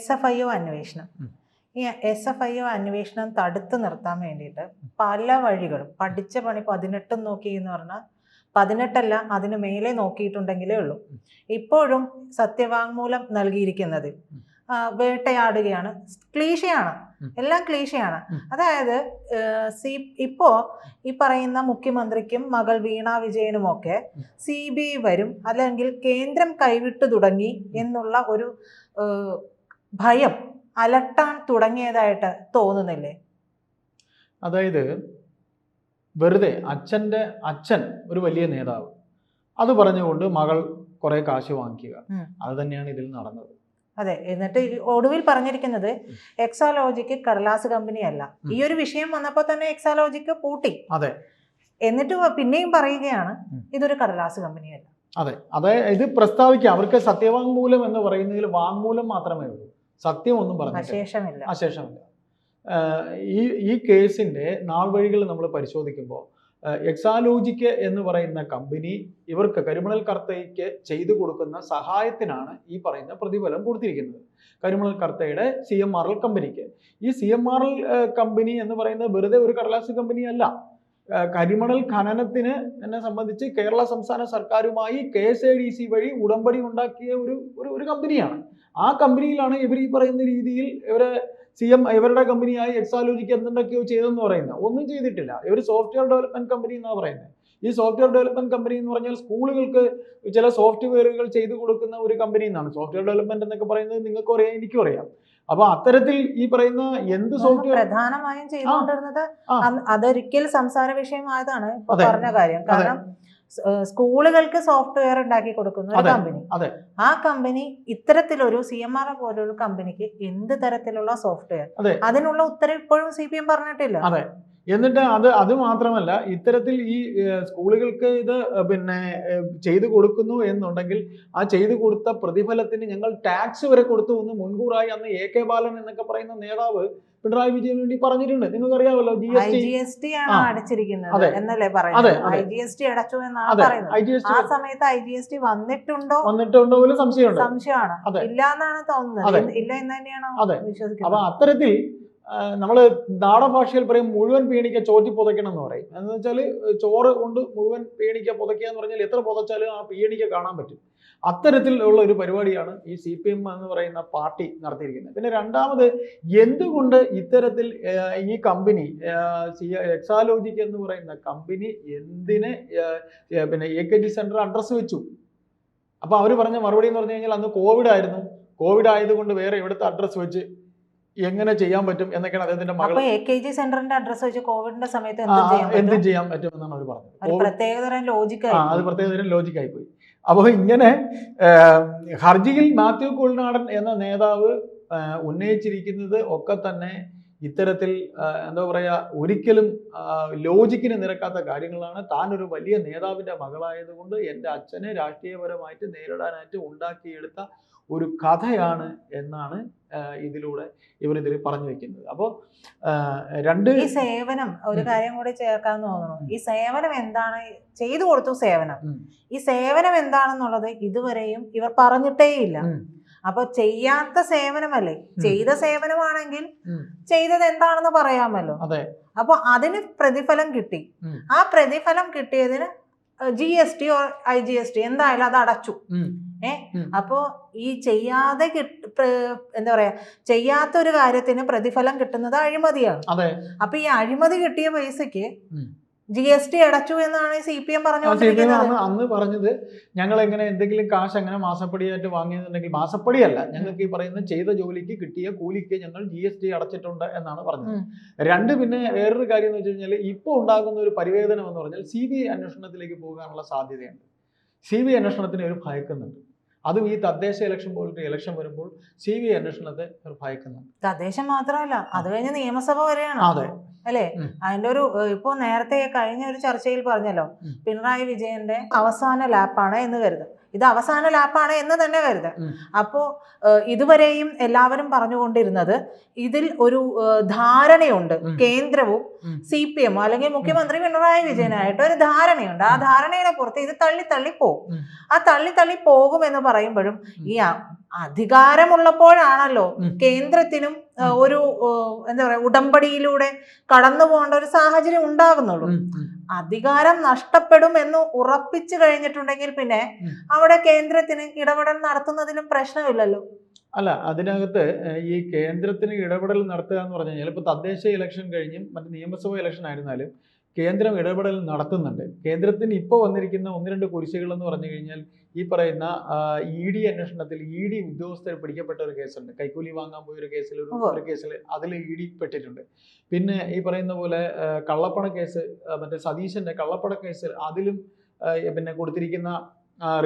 SFIO അന്വേഷണം. ഈ SFIO അന്വേഷണം തടുത്തു നിർത്താൻ വേണ്ടിയിട്ട് പല വഴികളും പഠിച്ച പണി 18 നോക്കി എന്ന് പറഞ്ഞാൽ 18 അതിന് മേലെ നോക്കിയിട്ടുണ്ടെങ്കിലേ ഉള്ളൂ. ഇപ്പോഴും സത്യവാങ്മൂലം നൽകിയിരിക്കുന്നത് വേട്ടയാടുകയാണ്, ക്ലീശയാണ്, എല്ലാം ക്ലീശയാണ്. അതായത് ഇപ്പോ ഈ പറയുന്ന മുഖ്യമന്ത്രിക്കും മകൾ വീണ വിജയനുമൊക്കെ CBI വരും, അല്ലെങ്കിൽ കേന്ദ്രം കൈവിട്ടു തുടങ്ങി എന്നുള്ള ഒരു ഭയം അലട്ടാൻ തുടങ്ങിയതായിട്ട് തോന്നുന്നില്ലേ? അതായത് വെറുതെ അച്ഛൻ ഒരു വലിയ നേതാവ് അത് പറഞ്ഞുകൊണ്ട് മകൾ കുറെ കാശ് വാങ്ങിക്കുക, അത് തന്നെയാണ് ഇതിൽ നടന്നത്. അതെ. എന്നിട്ട് ഒടുവിൽ പറഞ്ഞിരിക്കുന്നത് എക്സാലോജിക്ക് കടലാസ് കമ്പനിയല്ല. ഈ ഒരു വിഷയം വന്നപ്പോൾ തന്നെ എക്സാലോജിക്ക് പൂട്ടി. അതെ. എന്നിട്ട് പിന്നെയും പറയുകയാണ് ഇതൊരു കടലാസ് കമ്പനിയല്ല. അതെ, ഇത് പ്രസ്താവിക്കുക. അവർക്ക് സത്യവാങ്മൂലം എന്ന് പറയുന്നതിൽ വാങ്മൂലം മാത്രമേ ഉള്ളൂ, സത്യം ഒന്നും പറഞ്ഞില്ല, അശേഷമില്ല. ഈ കേസിന്റെ നാൾ വഴികൾ നമ്മൾ പരിശോധിക്കുമ്പോൾ എക്സാലോജിക്ക് എന്ന് പറയുന്ന കമ്പനി ഇവർക്ക് കരിമണൽ കർത്തയ്ക്ക് ചെയ്തു കൊടുക്കുന്ന സഹായത്തിനാണ് ഈ പറയുന്ന പ്രതിഫലം കൊടുത്തിരിക്കുന്നത്. കരിമണൽ കർത്തയുടെ CMRL കമ്പനിക്ക്. ഈ CMRL കമ്പനി എന്ന് പറയുന്നത് വെറുതെ ഒരു കടലാസ് കമ്പനി അല്ല. കരിമണൽ ഖനനത്തിന് എന്നെ സംബന്ധിച്ച് കേരള സംസ്ഥാന സർക്കാരുമായി KSADC വഴി ഉടമ്പടി ഉണ്ടാക്കിയ ഒരു കമ്പനിയാണ്. ആ കമ്പനിയിലാണ് ഇവർ ഈ പറയുന്ന രീതിയിൽ ഇവരുടെ കമ്പനിയായി എക്സാലോജിക്ക് എന്തൊക്കെയോ ചെയ്തെന്ന് പറയുന്നത്. ഒന്നും ചെയ്തിട്ടില്ല. ഇവർ സോഫ്റ്റ്വെയർ ഡെവലപ്മെന്റ് കമ്പനി എന്നാണ് പറയുന്നത്. ഈ സോഫ്റ്റ്വെയർ ഡെവലപ്മെന്റ് കമ്പനി എന്ന് പറഞ്ഞാൽ സ്കൂളുകൾക്ക് ചില സോഫ്റ്റ്വെയറുകൾ ചെയ്തു കൊടുക്കുന്ന ഒരു കമ്പനി എന്നാണ്. സോഫ്റ്റ്വെയർ ഡെവലപ്മെന്റ് എന്നൊക്കെ പറയുന്നത് നിങ്ങൾക്കും അറിയാം, എനിക്കും അറിയാം. അപ്പൊ അത്തരത്തിൽ ഈ പറയുന്ന എന്ത് സോഫ്റ്റ്വെയർ പ്രധാനമായും ചെയ്തുകൊണ്ടിരുന്നത് അതൊരിക്കൽ സംസാര വിഷയമായതാണ് ഇപ്പൊ പറഞ്ഞ കാര്യം. കാരണം സ്കൂളുകൾക്ക് സോഫ്റ്റ്വെയർ ഉണ്ടാക്കി കൊടുക്കുന്ന ഒരു കമ്പനി, ആ കമ്പനി ഇത്തരത്തിലൊരു CMRL പോലൊരു കമ്പനിക്ക് എന്ത് തരത്തിലുള്ള സോഫ്റ്റ്വെയർ, അതിനുള്ള ഉത്തരവ് ഇപ്പോഴും CPM പറഞ്ഞിട്ടില്ല. അതെ. എന്നിട്ട് അത് മാത്രമല്ല, ഇത്തരത്തിൽ ഈ സ്കൂളുകൾക്ക് ഇത് ചെയ്തു കൊടുക്കുന്നു എന്നുണ്ടെങ്കിൽ ആ ചെയ്തു കൊടുത്ത പ്രതിഫലത്തിന് ഞങ്ങൾ ടാക്സ് വരെ കൊടുത്തു എന്ന് മുൻകൂറായി അന്ന് AK ബാലൻ എന്നൊക്കെ പറയുന്ന നേതാവ് പിണറായി വിജയന് വേണ്ടി പറഞ്ഞിട്ടുണ്ട്. നിങ്ങൾക്ക് അറിയാമല്ലോ, GST ആണ് അടച്ചിരിക്കുന്നത് എന്നല്ലേ പറയുന്നത്. IGST അടച്ചു എന്നാണ് പറയുന്നത്. ആ സമയത്ത് IGST വന്നിട്ടുണ്ടോ പോലും സംശയമാണ്. ഇല്ല എന്നാണ് തോന്നുന്നത്. ഇല്ല എന്ന് തന്നെയാണ് വിശ്വസിക്കുന്നത്. അപ്പൊ അത്തരത്തിൽ നമ്മൾ നാടൻ ഭാഷയിൽ പറയും മുഴുവൻ പേണിക്ക ചോറ്റി പുതയ്ക്കണം എന്ന് പറയും. എന്ന് വെച്ചാൽ ചോറ് കൊണ്ട് മുഴുവൻ പേണിക്ക പുതയ്ക്കുക എന്ന് പറഞ്ഞാൽ എത്ര പുതച്ചാലും ആ പേണിക്ക കാണാൻ പറ്റും. അത്തരത്തിലുള്ള ഒരു പരിപാടിയാണ് ഈ CPM എന്ന് പറയുന്ന പാർട്ടി നടത്തിയിരിക്കുന്നത്. പിന്നെ രണ്ടാമത്, എന്തുകൊണ്ട് ഇത്തരത്തിൽ ഈ കമ്പനി എക്സാലോജിക്ക് എന്ന് പറയുന്ന കമ്പനി എന്തിന് AKG സെന്റർ അഡ്രസ്സ് വെച്ചു? അപ്പൊ അവർ പറഞ്ഞ മറുപടി എന്ന് പറഞ്ഞു കഴിഞ്ഞാൽ അന്ന് കോവിഡ് ആയതുകൊണ്ട് വേറെ എവിടുത്തെ അഡ്രസ്സ് വെച്ച് എങ്ങനെ ചെയ്യാൻ പറ്റും എന്നൊക്കെയാണ് അദ്ദേഹത്തിന്റെ മകൾ. AKG സെന്ററിന്റെ അഡ്രസ് വെച്ച് കോവിഡിന്റെ സമയത്ത് എന്ത് ചെയ്യാൻ പറ്റും എന്നാണ് അവർ പറഞ്ഞത്. അത് പ്രത്യേകതരം ലോജിക്കായി പോയി. അപ്പോൾ ഇങ്ങനെ ഹർജിയിൽ മാത്യു കുഴൽനാടൻ എന്ന നേതാവ് ഉന്നയിച്ചിരിക്കുന്നത് ഒക്കെ തന്നെ ഇത്തരത്തിൽ എന്താ പറയുക, ഒരിക്കലും ലോജിക്കിന് നിരക്കാത്ത കാര്യങ്ങളാണ്. താൻ ഒരു വലിയ നേതാവിന്റെ മകളായതുകൊണ്ട് എൻ്റെ അച്ഛനെ രാഷ്ട്രീയപരമായിട്ട് നേരിടാനായിട്ട് ഉണ്ടാക്കിയെടുത്ത ഒരു കഥയാണ് എന്നാണ് ഇതിലൂടെ ഇവരിതിൽ പറഞ്ഞു വെക്കുന്നത്. അപ്പോൾ ഈ സേവനം ഒരു കാര്യം കൂടി ചേർക്കാന്ന് തോന്നുന്നു. ഈ സേവനം എന്താണ്, ചെയ്തു കൊടുത്തു സേവനം, ഈ സേവനം എന്താണെന്നുള്ളത് ഇതുവരെയും ഇവർ പറഞ്ഞിട്ടേയില്ല. അപ്പൊ ചെയ്യാത്ത സേവനമല്ലേ, ചെയ്ത സേവനമാണെങ്കിൽ ചെയ്തത് എന്താണെന്ന് പറയാമല്ലോ. അപ്പൊ അതിന് പ്രതിഫലം കിട്ടി. ആ പ്രതിഫലം കിട്ടിയതിന് GST IGST എന്തായാലും അത് അടച്ചു. അപ്പോ ഈ ചെയ്യാതെ എന്താ പറയാ, ചെയ്യാത്ത ഒരു കാര്യത്തിന് പ്രതിഫലം കിട്ടുന്നത് അഴിമതിയാണ്. അപ്പൊ ഈ അഴിമതി കിട്ടിയ പൈസക്ക് GST അടച്ചു എന്നാണ് CPM പറഞ്ഞുകൊണ്ടിരിക്കുന്നത്. അന്ന് പറഞ്ഞത് ഞങ്ങൾ എങ്ങനെ എന്തെങ്കിലും കാശ് അങ്ങനെ മാസപ്പടിയായിട്ട് വാങ്ങിയെന്നുണ്ടെങ്കിൽ, മാസപ്പടിയല്ല, ഞങ്ങൾക്ക് ഈ പറയുന്ന ചെയ്ത ജോലിക്ക് കിട്ടിയ കൂലിക്ക് ഞങ്ങൾ GST അടച്ചിട്ടുണ്ട് എന്നാണ് പറഞ്ഞത്. പിന്നെ വേറൊരു കാര്യം എന്ന് വെച്ച് കഴിഞ്ഞാൽ, ഇപ്പോൾ ഉണ്ടാകുന്ന ഒരു പരിവേദനം എന്ന് പറഞ്ഞാൽ CBI അന്വേഷണത്തിലേക്ക് പോകാനുള്ള സാധ്യതയുണ്ട്. CBI അന്വേഷണത്തിന് ഒരു ഭയക്കുന്നുണ്ട്. അതും ഈ തദ്ദേശ ഇലക്ഷൻ പോലത്തെ ഇലക്ഷൻ വരുമ്പോൾ CBI അന്വേഷണത്തെ ഭയക്കുന്നുണ്ട്. തദ്ദേശം മാത്രമല്ല, അത് കഴിഞ്ഞ് നിയമസഭ വരെയാണ് അല്ലേ. അതിന്റെ ഒരു ഇപ്പോ നേരത്തെ കഴിഞ്ഞ ഒരു ചർച്ചയിൽ പറഞ്ഞല്ലോ, പിണറായി വിജയന്റെ അവസാന ലാപ്പാണ് എന്ന് കരുതും. ഇത് അവസാന ലാപ്പാണ് എന്ന് തന്നെ കരുതാം. അപ്പോ ഇതുവരെയും എല്ലാവരും പറഞ്ഞുകൊണ്ടിരുന്നത് ഇതിൽ ഒരു ധാരണയുണ്ട്, കേന്ദ്രവും CPM അല്ലെങ്കിൽ മുഖ്യമന്ത്രി പിണറായി വിജയനായിട്ട് ഒരു ധാരണയുണ്ട്. ആ ധാരണയുടെ പുറത്ത് ഇത് തള്ളി പോകും. ആ തള്ളി പോകും എന്ന് പറയുമ്പോഴും ഈ അധികാരമുള്ളപ്പോഴാണല്ലോ കേന്ദ്രത്തിനും ഒരു എന്താ പറയാ ഉടമ്പടിയിലൂടെ കടന്നു പോകേണ്ട ഒരു സാഹചര്യം ഉണ്ടാകുന്നുള്ളൂ. അധികാരം നഷ്ടപ്പെടും എന്ന് ഉറപ്പിച്ചു കഴിഞ്ഞിട്ടുണ്ടെങ്കിൽ പിന്നെ അവിടെ കേന്ദ്രത്തിന് ഇടപെടൽ നടത്തുന്നതിനും പ്രശ്നമില്ലല്ലോ. അല്ല, അതിനകത്ത് ഈ കേന്ദ്രത്തിന് ഇടപെടൽ നടത്തുക എന്ന് പറഞ്ഞു കഴിഞ്ഞാൽ ഇപ്പോൾ തദ്ദേശ ഇലക്ഷൻ കഴിഞ്ഞും മറ്റ് നിയമസഭാ ഇലക്ഷൻ ആയിരുന്നാലും കേന്ദ്രം ഇടപെടൽ നടത്തുന്നുണ്ട്. കേന്ദ്രത്തിന് ഇപ്പോൾ വന്നിരിക്കുന്ന 1-2 കുരിശുകൾ എന്ന് പറഞ്ഞു കഴിഞ്ഞാൽ ഈ പറയുന്ന ED അന്വേഷണത്തിൽ ED ഉദ്യോഗസ്ഥർ പിടിക്കപ്പെട്ട ഒരു കേസുണ്ട്. കൈക്കൂലി വാങ്ങാൻ പോയ ഒരു കേസിൽ ഒരു കേസിൽ അതിൽ ED പെട്ടിട്ടുണ്ട്. പിന്നെ ഈ പറയുന്ന പോലെ കള്ളപ്പണ കേസ്, മറ്റേ സതീശന്റെ കള്ളപ്പണ കേസ്, അതിലും പിന്നെ കൊടുത്തിരിക്കുന്ന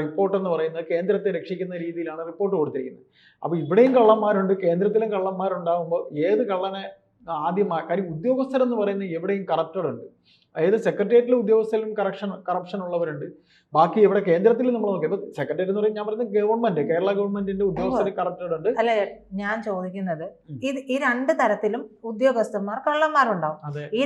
റിപ്പോർട്ട് എന്ന് പറയുന്നത് കേന്ദ്രത്തെ രക്ഷിക്കുന്ന രീതിയിലാണ് റിപ്പോർട്ട് കൊടുത്തിരിക്കുന്നത്. അപ്പോൾ ഇവിടെയും കള്ളന്മാരുണ്ട്, കേന്ദ്രത്തിലും കള്ളന്മാരുണ്ടാകുമ്പോൾ ഏത് കള്ളനെ ആദ്യമായി, കാര്യം ഉദ്യോഗസ്ഥരെന്ന് പറയുന്നത് എവിടെയും കറപ്റ്റഡ് ഉണ്ട്. അതായത് സെക്രട്ടേറിയറ്റിലെ ഉദ്യോഗസ്ഥരിലും കറപ്ഷൻ ഉള്ളവരുണ്ട്. ബാക്കി ഇവിടെ കേന്ദ്രത്തിൽ നമ്മൾ നോക്കി, ഇപ്പൊ സെക്രട്ടേറിയറ്റ് എന്ന് പറയുന്നത് ഞാൻ പറയുന്നത് ഗവൺമെന്റ്, കേരള ഗവൺമെന്റിന്റെ ഉദ്യോഗസ്ഥർ കറപ്റ്റഡ് ഉണ്ട്. അല്ലെ, ഞാൻ ചോദിക്കുന്നത് ഈ 2 തരത്തിലും ഉദ്യോഗസ്ഥന്മാർ കള്ളന്മാരുണ്ടാവും. ഈ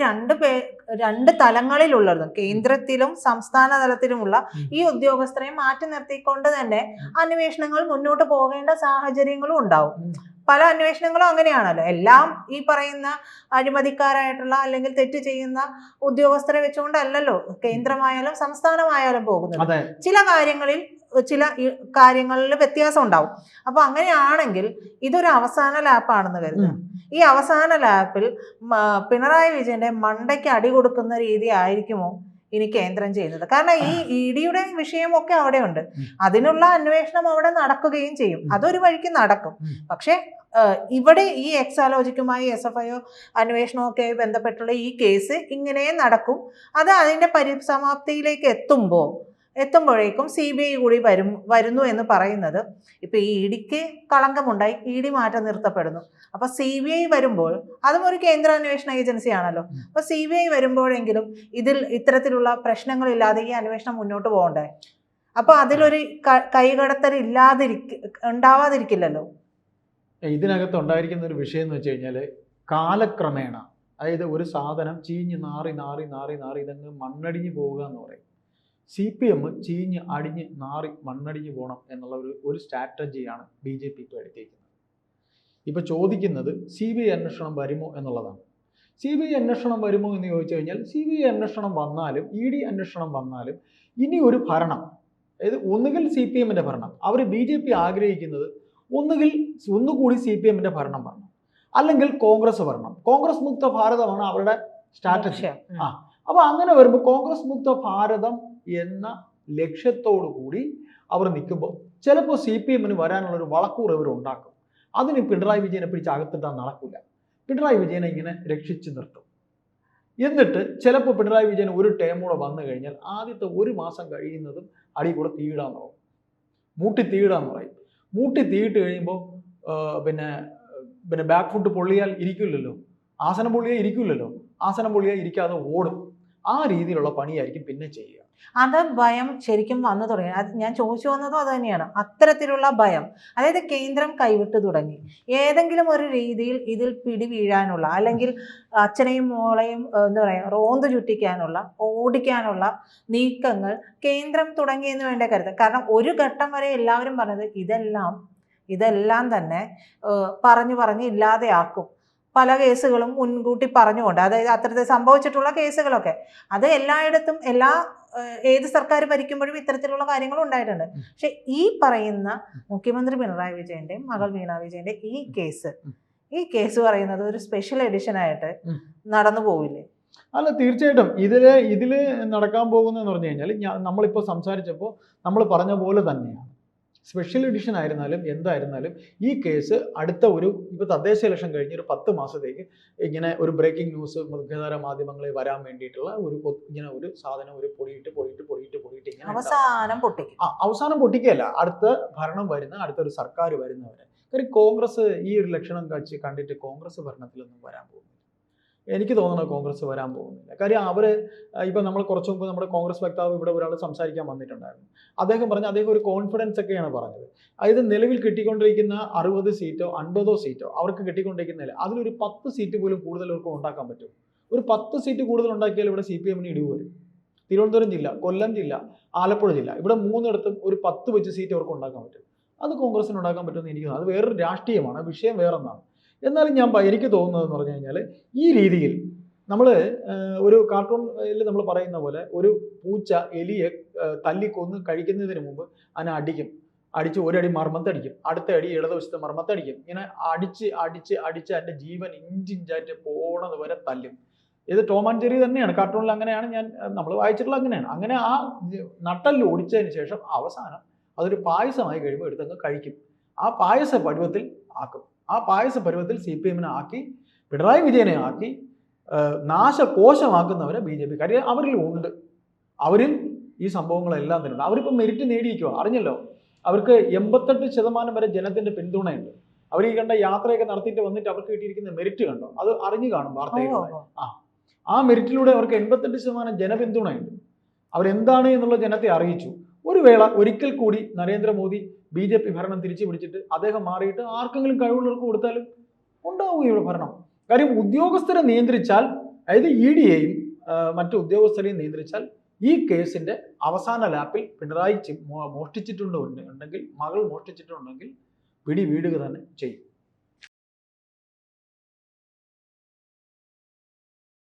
രണ്ട് തലങ്ങളിലുള്ളതും കേന്ദ്രത്തിലും സംസ്ഥാന തലത്തിലുമുള്ള ഈ ഉദ്യോഗസ്ഥരെ മാറ്റി നിർത്തിക്കൊണ്ട് തന്നെ അന്വേഷണങ്ങൾ മുന്നോട്ട് പോകേണ്ട സാഹചര്യങ്ങളും ഉണ്ടാവും. പല അന്വേഷണങ്ങളും അങ്ങനെയാണല്ലോ. എല്ലാം ഈ പറയുന്ന അഴിമതിക്കാരായിട്ടുള്ള അല്ലെങ്കിൽ തെറ്റ് ചെയ്യുന്ന ഉദ്യോഗസ്ഥരെ വെച്ചുകൊണ്ടല്ലല്ലോ കേന്ദ്രമായാലും സംസ്ഥാനമായാലും പോകുന്നത്. ചില കാര്യങ്ങളിൽ വ്യത്യാസം ഉണ്ടാവും. അപ്പൊ അങ്ങനെയാണെങ്കിൽ ഇതൊരു അവസാന ലാപ്പാണെന്ന് കരുതുക. ഈ അവസാന ലാപ്പിൽ പിണറായി വിജയന്റെ മണ്ടയ്ക്ക് അടി കൊടുക്കുന്ന രീതി ആയിരിക്കുമോ ഇനി കേന്ദ്രം ചെയ്യുന്നത്? കാരണം ഈ EDയുടെ വിഷയമൊക്കെ അവിടെ ഉണ്ട്, അതിനുള്ള അന്വേഷണം അവിടെ നടക്കുകയും ചെയ്യും, അതൊരു വഴിക്ക് നടക്കും. പക്ഷെ ഇവിടെ ഈ എക്സാലോജിക്കുമായി SFIO അന്വേഷണമൊക്കെ ബന്ധപ്പെട്ടുള്ള ഈ കേസ് ഇങ്ങനെ നടക്കും. അത് അതിന്റെ പരിസമാപ്തിയിലേക്ക് എത്തുമ്പോഴേക്കും CBI കൂടി വരുന്നു എന്ന് പറയുന്നത്, ഇപ്പൊ ഈ EDക്ക് കളങ്കമുണ്ടായി, ED മാറ്റം നിർത്തപ്പെടുന്നു. അപ്പൊ CBI വരുമ്പോൾ അതും ഒരു കേന്ദ്ര അന്വേഷണ ഏജൻസി ആണല്ലോ. അപ്പൊ CBI വരുമ്പോഴെങ്കിലും ഇത്തരത്തിലുള്ള പ്രശ്നങ്ങളില്ലാതെ ഈ അന്വേഷണം മുന്നോട്ട് പോകണ്ടേ? അപ്പൊ അതിലൊരു കൈകടത്തൽ ഉണ്ടാവാതിരിക്കില്ലല്ലോ. ഇതിനകത്ത് ഉണ്ടായിരിക്കുന്ന ഒരു വിഷയം എന്ന് വെച്ച് കഴിഞ്ഞാൽ കാലക്രമേണ, അതായത് ഒരു സാധനം ചീഞ്ഞ് നാറി ഇതങ്ങ് മണ്ണടിഞ്ഞ് പോവുക എന്ന് പറയും. CPM ചീഞ്ഞ് അടിഞ്ഞ് നാറി മണ്ണടിഞ്ഞ് പോകണം എന്നുള്ള ഒരു സ്ട്രാറ്റജിയാണ് BJP ഇപ്പോൾ എടുത്തിരിക്കുന്നത്. ഇപ്പോൾ ചോദിക്കുന്നത് CBI അന്വേഷണം വരുമോ എന്നുള്ളതാണ്. CBI അന്വേഷണം വരുമോ എന്ന് ചോദിച്ചു കഴിഞ്ഞാൽ CBI അന്വേഷണം വന്നാലും ED അന്വേഷണം വന്നാലും ഇനി ഒരു ഭരണം, അതായത് ഒന്നുകിൽ CPMന്റെ ഭരണം, അവർ BJP ആഗ്രഹിക്കുന്നത് ഒന്നുകൂടി CPMന്റെ ഭരണം വരണം, അല്ലെങ്കിൽ കോൺഗ്രസ് ഭരണം. കോൺഗ്രസ് മുക്ത ഭാരതമാണ് അവരുടെ സ്ട്രാറ്റജി. അപ്പൊ അങ്ങനെ വരുമ്പോൾ കോൺഗ്രസ് മുക്ത ഭാരതം എന്ന ലക്ഷ്യത്തോടു കൂടി അവർ നിൽക്കുമ്പോൾ ചിലപ്പോൾ CPMന് വരാനുള്ളൊരു വളക്കൂർ ഇവർ ഉണ്ടാക്കും. അതിന് പിണറായി വിജയനെ പിടിച്ച് അകത്തിട്ടാൽ നടക്കില്ല. പിണറായി വിജയനെ ഇങ്ങനെ രക്ഷിച്ചു നിർത്തും. എന്നിട്ട് ചിലപ്പോൾ പിണറായി വിജയൻ ഒരു ടേം കൂടെ വന്നു കഴിഞ്ഞാൽ ആദ്യത്തെ 1 മാസം കഴിയുന്നതും അടി കൂടെ തീയിടാന്ന് പറയും, മൂട്ടി തീയിട്ട് കഴിയുമ്പോൾ പിന്നെ ബാക്ക് ഫുട്ട് പൊള്ളിയാൽ ഇരിക്കില്ലല്ലോ, ആസനം പൊള്ളിയാൽ ഇരിക്കാതെ ഓടും. ആ രീതിയിലുള്ള പണിയായിരിക്കും പിന്നെ ചെയ്യുക. അത് ഭയം ശരിക്കും വന്നു തുടങ്ങി. ഞാൻ ചോദിച്ചു വന്നതും അത് തന്നെയാണ്, അത്തരത്തിലുള്ള ഭയം. അതായത് കേന്ദ്രം കൈവിട്ടു തുടങ്ങി. ഏതെങ്കിലും ഒരു രീതിയിൽ ഇതിൽ പിടി വീഴാനുള്ള, അല്ലെങ്കിൽ അച്ഛനെയും മോളെയും എന്താ പറയുക റോന്ത് ചുറ്റിക്കാനുള്ള, ഓടിക്കാനുള്ള നീക്കങ്ങൾ കേന്ദ്രം തുടങ്ങിയെന്ന് വേണ്ട കരുത്. കാരണം ഒരു ഘട്ടം വരെ എല്ലാവരും പറഞ്ഞത് ഇതെല്ലാം തന്നെ പറഞ്ഞ് ഇല്ലാതെയാക്കും. പല കേസുകളും മുൻകൂട്ടി പറഞ്ഞുകൊണ്ട്, അതായത് അത്തരത്തിൽ സംഭവിച്ചിട്ടുള്ള കേസുകളൊക്കെ അത് എല്ലായിടത്തും ഏത് സർക്കാർ ഭരിക്കുമ്പോഴും ഇത്തരത്തിലുള്ള കാര്യങ്ങൾ ഉണ്ടായിട്ടുണ്ട്. പക്ഷെ ഈ പറയുന്ന മുഖ്യമന്ത്രി പിണറായി വിജയന്റെയും മകൾ വീണ വിജയന്റെ ഈ കേസ് പറയുന്നത് ഒരു സ്പെഷ്യൽ എഡിഷൻ ആയിട്ട് നടന്നു പോവില്ലേ? അല്ല, തീർച്ചയായിട്ടും ഇതില് നടക്കാൻ പോകുന്നതെന്ന് പറഞ്ഞു കഴിഞ്ഞാൽ നമ്മളിപ്പോൾ സംസാരിച്ചപ്പോൾ നമ്മൾ പറഞ്ഞ പോലെ തന്നെയാണ്. സ്പെഷ്യൽ എഡിഷൻ ആയിരുന്നാലും എന്തായിരുന്നാലും ഈ കേസ് അടുത്ത ഇപ്പോൾ തദ്ദേശ ഇലക്ഷൻ കഴിഞ്ഞ് ഒരു 10 മാസത്തേക്ക് ഇങ്ങനെ ഒരു ബ്രേക്കിംഗ് ന്യൂസ് മുഖ്യധാര മാധ്യമങ്ങളിൽ വരാൻ വേണ്ടിയിട്ടുള്ള ഒരു സാധനം പൊടിയിട്ട് ഇങ്ങനെ അവസാനം പൊട്ടിക്കുകയല്ല, അടുത്ത ഭരണം വരുന്ന അടുത്തൊരു സർക്കാർ വരുന്നവരെ. കാര്യം കോൺഗ്രസ് ഈ ഒരു ലക്ഷണം കണ്ടിട്ട് കോൺഗ്രസ് ഭരണത്തിലൊന്നും വരാൻ പോകുന്നില്ല. എനിക്ക് തോന്നുന്നത് കോൺഗ്രസ് വരാൻ പോകുന്നില്ല. കാര്യം ഇപ്പം നമ്മൾ കുറച്ച് മുമ്പ് നമ്മുടെ കോൺഗ്രസ് വക്താവ് ഇവിടെ ഒരാൾ സംസാരിക്കാൻ വന്നിട്ടുണ്ടായിരുന്നു. അദ്ദേഹം ഒരു കോൺഫിഡൻസ് ഒക്കെയാണ് പറഞ്ഞത്. അതായത് നിലവിൽ കിട്ടിക്കൊണ്ടിരിക്കുന്ന 60 സീറ്റോ 50 സീറ്റോ അവർക്ക് കിട്ടിക്കൊണ്ടിരിക്കുന്നില്ല, അതിലൊരു 10 സീറ്റ് പോലും കൂടുതൽ അവർക്ക് ഉണ്ടാക്കാൻ പറ്റും. ഒരു 10 സീറ്റ് കൂടുതൽ ഉണ്ടാക്കിയാൽ ഇവിടെ CPMന് ഇടിവ് വരും. തിരുവനന്തപുരം ജില്ല, കൊല്ലം ജില്ല, ആലപ്പുഴ ജില്ല, ഇവിടെ 3 ഒരു 10 വെച്ച് സീറ്റ് അവർക്ക് ഉണ്ടാക്കാൻ പറ്റും. അത് കോൺഗ്രസിന് ഉണ്ടാക്കാൻ പറ്റുമെന്ന് എനിക്ക് തോന്നുന്നു. അത് വേറൊരു രാഷ്ട്രീയമാണ്, വിഷയം വേറൊന്നാണ്. എന്നാലും എനിക്ക് തോന്നുന്നതെന്ന് പറഞ്ഞു കഴിഞ്ഞാൽ ഈ രീതിയിൽ നമ്മൾ ഒരു കാർട്ടൂണിൽ നമ്മൾ പറയുന്ന പോലെ ഒരു പൂച്ച എലിയെ തല്ലിക്കൊന്ന് കഴിക്കുന്നതിന് മുമ്പ് അതിനെ അടിച്ച് ഒരടി മർമ്മത്തടിക്കും, അടുത്ത അടി ഇടതുവശത്ത് മർമ്മത്തടിക്കും. ഇങ്ങനെ അടിച്ച് അതിൻ്റെ ജീവൻ ഇഞ്ചിഞ്ചായിട്ട് പോണത് വരെ തല്ലും. ഇത് ടോം ആൻഡ് ജെറി തന്നെയാണ്, കാർട്ടൂണിൽ അങ്ങനെയാണ് നമ്മൾ വായിച്ചിട്ടുള്ള അങ്ങനെയാണ്. അങ്ങനെ ആ നട്ടല് ഓടിച്ചതിന് ശേഷം അവസാനം അതൊരു പായസമായി കഴിയുമ്പോൾ എടുത്തങ്ങ് കഴിക്കും. ആ പായസ പരുവത്തിൽ ആക്കും. ആ പായസ പരുവത്തിൽ CPM-നെ ആക്കി, പിണറായി വിജയനെ ആക്കി, നാശകോശമാക്കുന്നവരെ BJP. കാര്യം അവരിൽ ഈ സംഭവങ്ങളെല്ലാം തന്നെ ഉണ്ട്. അവരിപ്പോൾ മെരിറ്റ് നേടിയിരിക്കുക, അറിഞ്ഞല്ലോ. അവർക്ക് 88% വരെ ജനത്തിന്റെ പിന്തുണയുണ്ട്. അവർ ഈ കണ്ട യാത്രയൊക്കെ നടത്തിയിട്ട് വന്നിട്ട് അവർക്ക് കിട്ടിയിരിക്കുന്ന മെരിറ്റ് കണ്ടോ? അത് അറിഞ്ഞു കാണും വാർത്തയിലൂടെ. ആ മെരിറ്റിലൂടെ അവർക്ക് 88% ജനപിന്തുണയുണ്ട്. അവരെന്താണ് എന്നുള്ള ജനത്തെ അറിയിച്ചു. ഒരു വേള ഒരിക്കൽ കൂടി നരേന്ദ്രമോദി BJP ഭരണം തിരിച്ചു പിടിച്ചിട്ട് അദ്ദേഹം മാറിയിട്ട് ആർക്കെങ്കിലും കഴിവുള്ളവർക്ക് കൊടുത്താലും ഉണ്ടാവും ഇവിടെ ഭരണം. കാര്യം ഉദ്യോഗസ്ഥരെ നിയന്ത്രിച്ചാൽ, അതായത് ED-യെയും മറ്റു ഉദ്യോഗസ്ഥരെയും നിയന്ത്രിച്ചാൽ ഈ കേസിന്റെ അവസാന ലാപ്പിൽ പിണറായി മോഷ്ടിച്ചിട്ടുണ്ടെങ്കിൽ, മകൾ മോഷ്ടിച്ചിട്ടുണ്ടെങ്കിൽ പിടി വീടുക തന്നെ ചെയ്യും.